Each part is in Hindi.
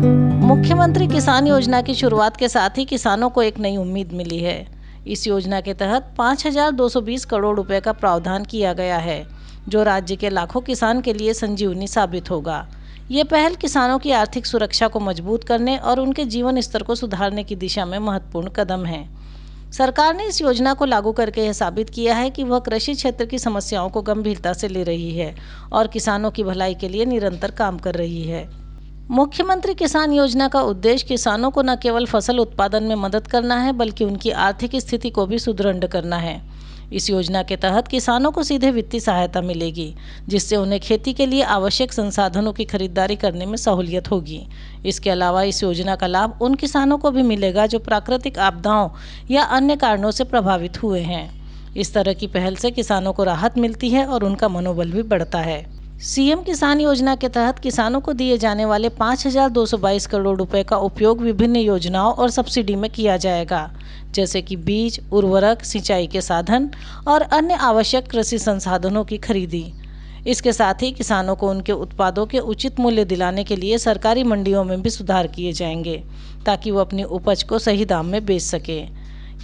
मुख्यमंत्री किसान योजना की शुरुआत के साथ ही किसानों को एक नई उम्मीद मिली है। इस योजना के तहत 5,220 करोड़ रुपए का प्रावधान किया गया है, जो राज्य के लाखों किसान के लिए संजीवनी साबित होगा। ये पहल किसानों की आर्थिक सुरक्षा को मजबूत करने और उनके जीवन स्तर को सुधारने की दिशा में महत्वपूर्ण कदम है। सरकार ने इस योजना को लागू करके यह साबित किया है कि वह कृषि क्षेत्र की समस्याओं को गंभीरता से ले रही है और किसानों की भलाई के लिए निरंतर काम कर रही है। मुख्यमंत्री किसान योजना का उद्देश्य किसानों को न केवल फसल उत्पादन में मदद करना है, बल्कि उनकी आर्थिक स्थिति को भी सुदृढ़ करना है। इस योजना के तहत किसानों को सीधे वित्तीय सहायता मिलेगी, जिससे उन्हें खेती के लिए आवश्यक संसाधनों की खरीदारी करने में सहूलियत होगी। इसके अलावा इस योजना का लाभ उन किसानों को भी मिलेगा जो प्राकृतिक आपदाओं या अन्य कारणों से प्रभावित हुए हैं। इस तरह की पहल से किसानों को राहत मिलती है और उनका मनोबल भी बढ़ता है। सीएम किसान योजना के तहत किसानों को दिए जाने वाले 5,222 करोड़ रुपए का उपयोग विभिन्न योजनाओं और सब्सिडी में किया जाएगा, जैसे कि बीज, उर्वरक, सिंचाई के साधन और अन्य आवश्यक कृषि संसाधनों की खरीदी। इसके साथ ही किसानों को उनके उत्पादों के उचित मूल्य दिलाने के लिए सरकारी मंडियों में भी सुधार किए जाएंगे, ताकि वो अपनी उपज को सही दाम में बेच सके।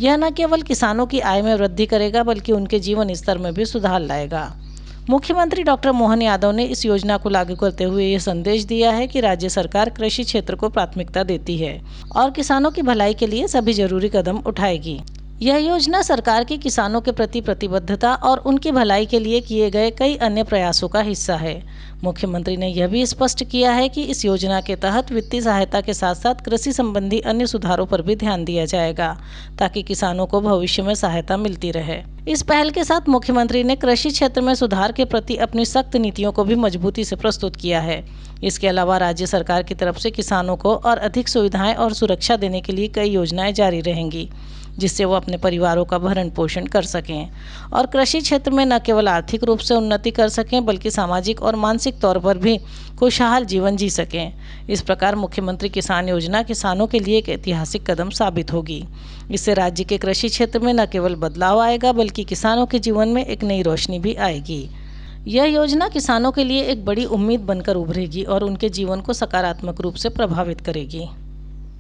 यह न केवल किसानों की आय में वृद्धि करेगा, बल्कि उनके जीवन स्तर में भी सुधार लाएगा। मुख्यमंत्री डॉक्टर मोहन यादव ने इस योजना को लागू करते हुए ये संदेश दिया है कि राज्य सरकार कृषि क्षेत्र को प्राथमिकता देती है और किसानों की भलाई के लिए सभी जरूरी कदम उठाएगी। यह योजना सरकार की किसानों के प्रति प्रतिबद्धता और उनकी भलाई के लिए किए गए कई अन्य प्रयासों का हिस्सा है। मुख्यमंत्री ने यह भी स्पष्ट किया है कि इस योजना के तहत वित्तीय सहायता के साथ साथ कृषि संबंधी अन्य सुधारों पर भी ध्यान दिया जाएगा, ताकि किसानों को भविष्य में सहायता मिलती रहे। इस पहल के साथ मुख्यमंत्री ने कृषि क्षेत्र में सुधार के प्रति अपनी सख्त नीतियों को भी मजबूती से प्रस्तुत किया है। इसके अलावा राज्य सरकार की तरफ से किसानों को और अधिक सुविधाएं और सुरक्षा देने के लिए कई योजनाएं जारी रहेंगी, जिससे वो अपने परिवारों का भरण पोषण कर सकें और कृषि क्षेत्र में न केवल आर्थिक रूप से उन्नति कर सकें, बल्कि सामाजिक और मानसिक तौर पर भी खुशहाल जीवन जी सकें। इस प्रकार मुख्यमंत्री किसान योजना किसानों के लिए एक ऐतिहासिक कदम साबित होगी। इससे राज्य के कृषि क्षेत्र में न केवल बदलाव आएगा, बल्कि किसानों के जीवन में एक नई रोशनी भी आएगी। यह योजना किसानों के लिए एक बड़ी उम्मीद बनकर उभरेगी और उनके जीवन को सकारात्मक रूप से प्रभावित करेगी।